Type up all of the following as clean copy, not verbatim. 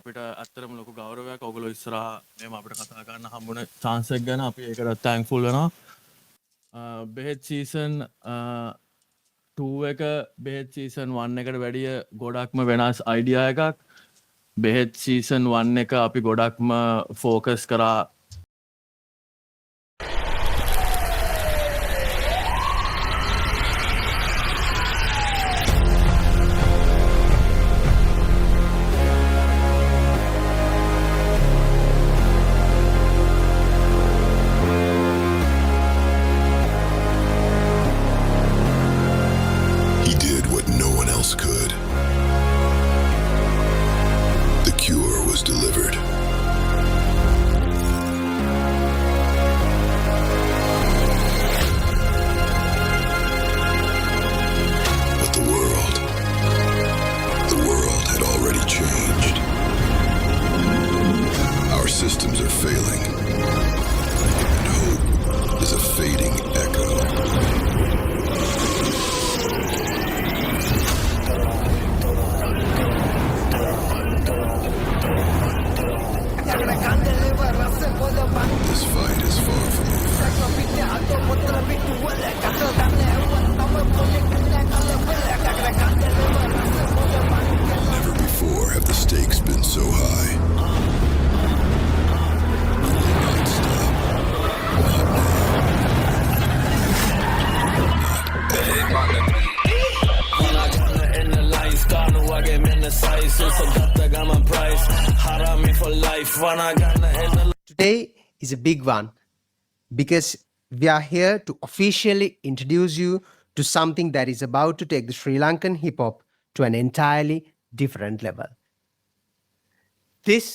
අපිට ඇත්තටම ලොකු ගෞරවයක් ඔයගොල්ලෝ ඉස්සරහා මේව අපිට කතා කරන්න හම්බුනේ chance එක ගැන අපි ඒකට thankful වෙනවා. බෙහෙත් season 2 එක බෙහෙත් season 1 එකට වැඩිය ගොඩක්ම වෙනස් idea එකක්. බෙහෙත් season 1 එක අපි ගොඩක්ම focus කරා He did what no one else could. The cure was delivered. But the world had already changed. Our systems are failing, and hope is a fading echo. This fight is far from over. Never before have the stakes been so high. We will not stop. Not Today is a big one because we are here to officially introduce you to something that is about to take the Sri Lankan hip hop to an entirely different level. This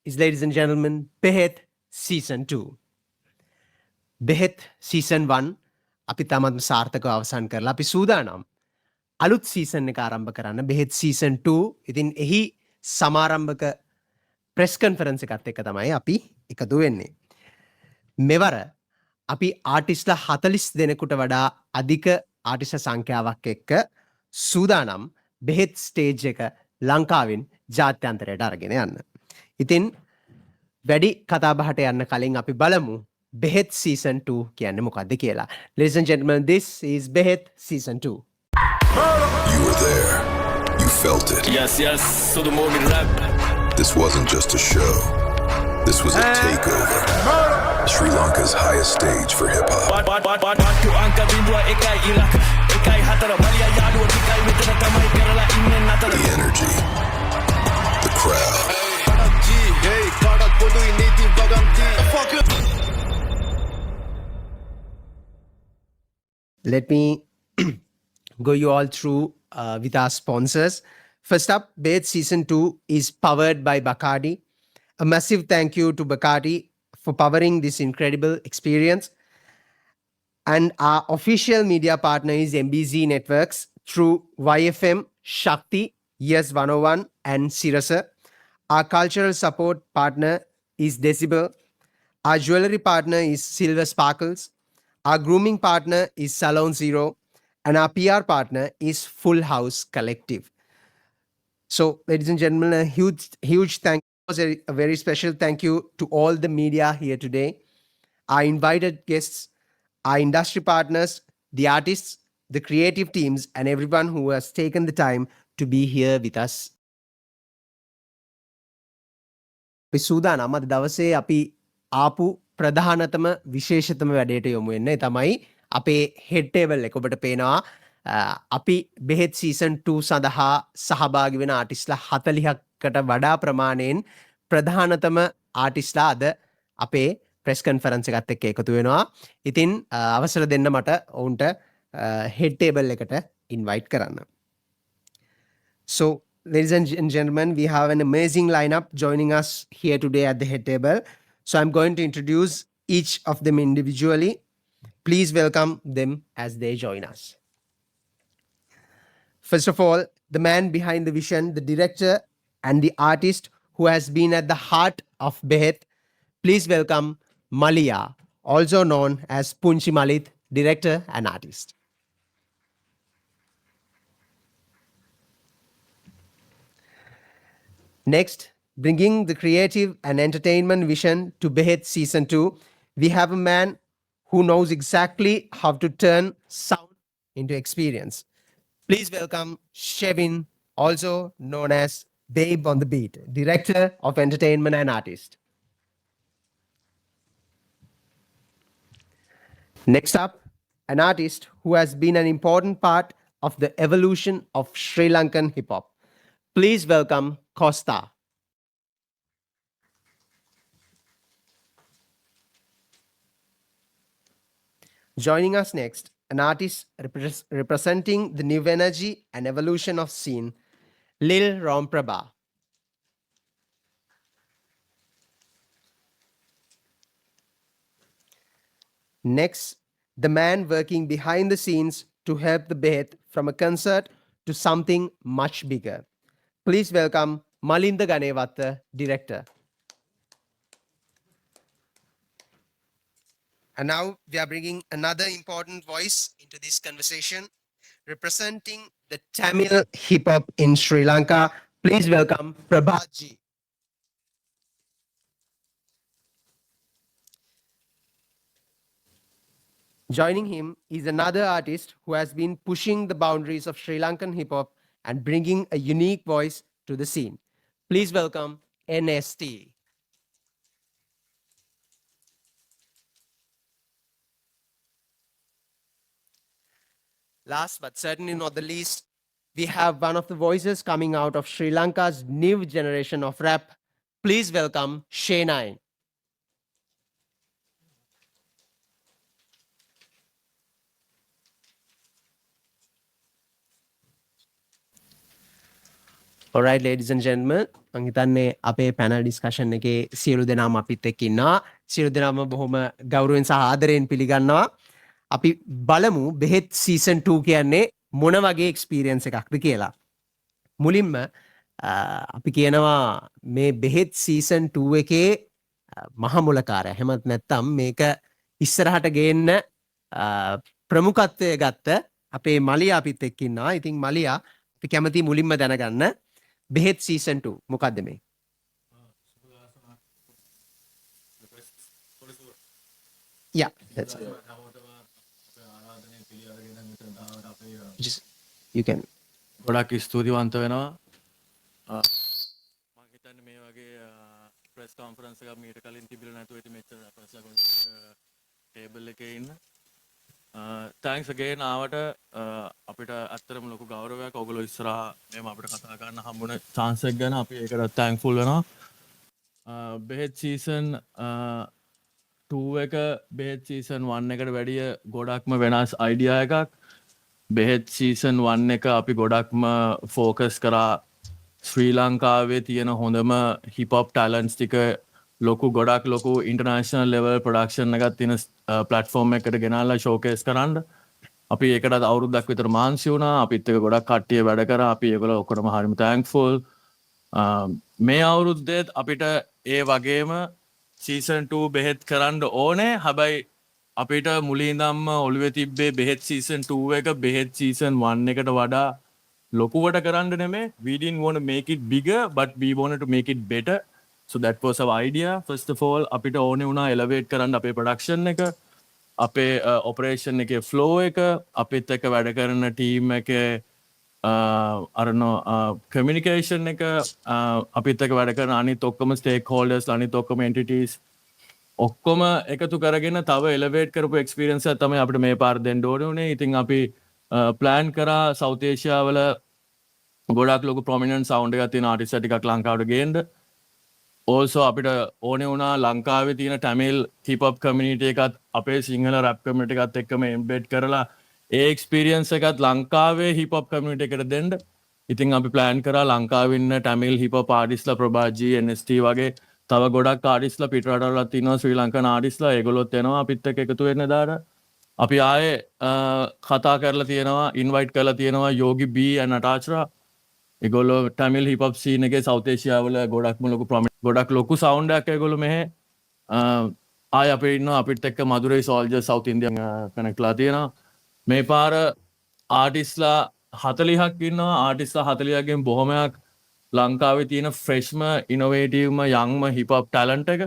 is, ladies and gentlemen, Behet Season 2. Behet Season 1 අපි තමත්ම සාර්ථකව අවසන් කරලා අපි සූදානම් අලුත් season එක ආරම්භ කරන්න Behet Season 2. ඉතින් එහි සමාරම්භක ප්‍රෙස් කන්ෆරන්ස් එකත් එක්ක තමයි අපි එකතු වෙන්නේ. මෙවර අපි ආටිස්ලා 40 දෙනෙකුට වඩා අධික ආටිස්ලා සංඛ්‍යාවක් එක්ක සූදානම් Behet ස්ටේජ් එක ලංකාවෙන් ජාත්‍යන්තරයට අරගෙන යන්න. ඉතින් වැඩි කතාබහට යන්න කලින් අපි බලමු Behet Season 2 කියන්නේ මොකක්ද කියලා. Ladies and gentlemen, this is Behet Season 2. You were there. You felt it. yes so the more we rap This wasn't just a show. This was a takeover. Sri Lanka's highest stage for hip hop. පාට්ටු අංක 01 බලියා යාළුවෝ ටිකයි විතර තමයි කරලා ඉන්නේ නතර The energy. The crowd. Let me go you all through with our sponsors. First up, Behet Season 2 is powered by Bacardi. A massive thank you to Bacardi for powering this incredible experience. And our official media partner is MBZ Networks through YFM, Shakti, Yes 101 and Sirasa. Our cultural support partner is Decibel. Our jewelry partner is Silver Sparkles. Our grooming partner is Salon Zero. And our PR partner is Full House Collective. So, ladies and gentlemen, a huge thank you, a very special thank you to all the media here today, our invited guests, our industry partners, the artists, the creative teams, and everyone who has taken the time to be here with us. අපි සූදානම් අද දවසේ අපි ආපු ප්‍රධානතම විශේෂතම වැඩේට යොමු වෙන්නේ තමයි අපේ හෙඩ් ටේබල් එක. ඔබට පේනවා අපි Behet Season 2 සඳහා සහභාගී වෙන ආටිස්ලා 40කට වඩා ප්‍රමාණයෙන් ප්‍රධානතම ආටිස්ලා අද අපේ ප්‍රෙස් කන්ෆරන්ස් එකත් එක්ක එකතු වෙනවා. ඉතින් අවසර දෙන්න මට ඔවුන්ට හෙඩ් ටේබල් එකට ඉන්වයිට් කරන්න. So, ladies and gentlemen, we have an amazing lineup joining us here today at the head table. So I'm going to introduce each of them individually. Please welcome them as they join us. First of all, the man behind the vision, the director and the artist who has been at the heart of Behet. Please welcome Malia, also known as Punchi Malit, director and artist. Next, bringing the creative and entertainment vision to Behet Season 2, we have a man who knows exactly how to turn sound into experience. Please welcome Shevin, also known as Babe on the Beat, Director of Entertainment and Artist. Next up, an artist who has been an important part of the evolution of Sri Lankan hip hop. Please welcome Costa. Joining us next, an artist representing the new energy and evolution of scene, Lil Romprabha. Next, the man working behind the scenes to help the Behet from a concert to something much bigger. Please welcome Malinda Ganevatta, director. And now we are bringing another important voice into this conversation, representing the Tamil hip hop in Sri Lanka. Please welcome Prabhat ji. Joining him is another artist who has been pushing the boundaries of Sri Lankan hip hop and bringing a unique voice to the scene. Please welcome NST. Last but certainly not the least, we have one of the voices coming out of Sri Lanka's new generation of rap. Please welcome Shay9. Alright, ladies and gentlemen, මං හිතන්නේ අපේ panel discussion එකේ සියලු දෙනාම අපිත් එක්ක ඉන්නවා. සියලු දෙනාම බොහොම ගෞරවයෙන් සහ ආදරයෙන් පිළිගන්නවා. අපි බලමු බෙහෙත් සීසන් 2 කියන්නේ මොන වගේ එක්ස්පීරියන්ස් එකක්ද කියලා. මුලින්ම අපි කියනවා මේ බෙහෙත් සීසන් 2 එකේ මහමුලකාරය. එහෙමත් නැත්නම් මේක ඉස්සරහට ගේන්න ප්‍රමුඛත්වය ගත්ත අපේ මලියා අපිත් එක්ක ඉන්නවා. ඉතින් මලියා අපි කැමති මුලින්ම දැනගන්න බෙහෙත් සීසන් 2 මොකක්ද මේ? Yeah, that's it. Just, you can. ගොඩක් ස්තුතිවන්ත වෙනවා. මම හිතන්නේ මේ වගේ ප්‍රෙස් කොන්ෆරන්ස් එකක් මීට කලින් තිබිලා නැතුව ඉතින් මෙච්චර ප්‍රෙස් ටේබල් එකේ ඉන්න. තෑන්ක්ස් අගේන් ආවට අපිට ඇත්තටම ලොකු ගෞරවයක් ඔයගොල්ලෝ ඉස්සරහා මේව අපිට කතා කරන්න හම්බුන chance එක ගැන අපි ඒකට thankful වෙනවා. බෙහෙත් සීසන් 2 එක බෙහෙත් සීසන් 1 එකට වැඩිය ගොඩක්ම වෙනස් අයිඩියා එකක්. බෙහෙත් සීසන් 1 එක අපි ගොඩක්ම ෆෝකස් කරා ශ්‍රී ලංකාවේ තියෙන හොඳම හිප් හොප් ටැලන්ට්ස් ටික ලොකු ගොඩක් ලොකු ඉන්ටර්නැෂනල් ලෙවල් ප්‍රොඩක්ෂන් එකක් තියෙන ප්ලැට්ෆෝම් එකකට ගෙනල්ලා ෂෝකේස් කරන්න. අපි ඒකට අවුරුද්දක් විතර මාන්සි වුණා. අපිත් එක්ක ගොඩක් කට්ටිය වැඩ කරා. අපි ඒගොල්ලෝ ඔක්කොටම හරිම තෑන්ක්ෆුල්. මේ අවුරුද්දේත් අපිට ඒ වගේම සීසන් 2 බෙහෙත් කරන්න ඕනේ. හැබැයි අපිට මුලින්දම්ම ඔළුවේ තිබ්බේ බෙහෙත් සීසන් 2 එක බෙහෙත් සීසන් 1 එකට වඩා ලොකුවට කරන්න නෙමෙයි. We didn't want to make it bigger but we wanted to make it better. So that was our idea. First of all අපිට ඕනේ වුණා elevate කරන්න අපේ production එක, අපේ operation එකේ flow එක, අපිත් එක්ක වැඩ කරන team එකේ communication එක, අපිත් එක්ක වැඩ කරන අනිත් ඔක්කොම stakeholders, අනිත් ඔක්කොම entities ඔක්කොම එකතු කරගෙන තව එලවේට් කරපු එක්ස්පීරියන්ස් එකක් තමයි අපිට මේ පාර දෙන්න ඕනේ උනේ. ඉතින් අපි ප්ලෑන් කරා සවුත් ඒෂියාවල ගොඩක් ලොකු ප්‍රොමිනන්ට් සවුන්ඩ් එකක් තියෙන ආටිස්ට්ලා ටිකක් ලංකාවට ගේන්න. also අපිට ඕනේ වුණා ලංකාවේ තියෙන ටැමිල් හිප් හොප් කමියුනිටි එකත් අපේ සිංහල රැප් කමියුනිටි එකත් එක්කම එම්බෙඩ් කරලා ඒ එක්ස්පීරියන්ස් එකත් ලංකාවේ හිප් හොප් කමියුනිටි එකට දෙන්න. ඉතින් අපි ප්ලෑන් කරා ලංකාවේ ඉන්න ටැමිල් හිප් හොප් ආටිස්ට්ලා ප්‍රභාජී NST වගේ තව ගොඩක් ආටිස්ට්ලා පිටරටවලත් ඉන්නවා ශ්‍රී ලංකන් ආටිස්ට්ලා ඒගොල්ලොත් එනවා අපිත් එක්ක එකතු වෙන්න දාට. අපි ආයේ කතා කරලා තියෙනවා ඉන්වයිට් කරලා තියෙනවා යෝගි බී and නටාචරා. ඒගොල්ලෝ ටැමිල් හිප් හොප් සීන් එකේ සවුත් ඒෂියාවල ගොඩක්ම ලොකු ගොඩක් ලොකු සවුන්ඩ් එකක් ඒගොල්ලෝ මෙහෙ ආයේ අපි ඉන්නවා අපිත් එක්ක මදුරේ සෝල්ජර් සවුත් ඉන්දියන් කනෙක්ට්ලා තියෙනවා. මේ පාර ආටිස්ට්ලා 40ක් ඉන්නවා. ආටිස්ට්ලා 40 ගෙන් බොහොමයක් ලංකාවේ තියෙන ෆ්‍රෙෂ්ම ඉනොවේටිව්ම යංම හිපොප් ටැලන්ට් එක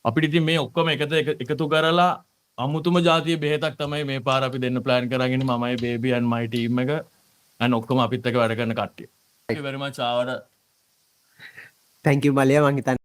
අපිට ඉතින් මේ ඔක්කොම එකතු කරලා අමුතුම ජාතිය බෙහෙතක් තමයි මේ පාර අපි දෙන්න ප්ලෑන් කරගෙන මමයි බේබි and my team එක and ඔක්කොම අපිත් එක්ක වැඩ කරන කට්ටිය. Thank you very much ආවට. Thank you මලියා මං හිතන්නේ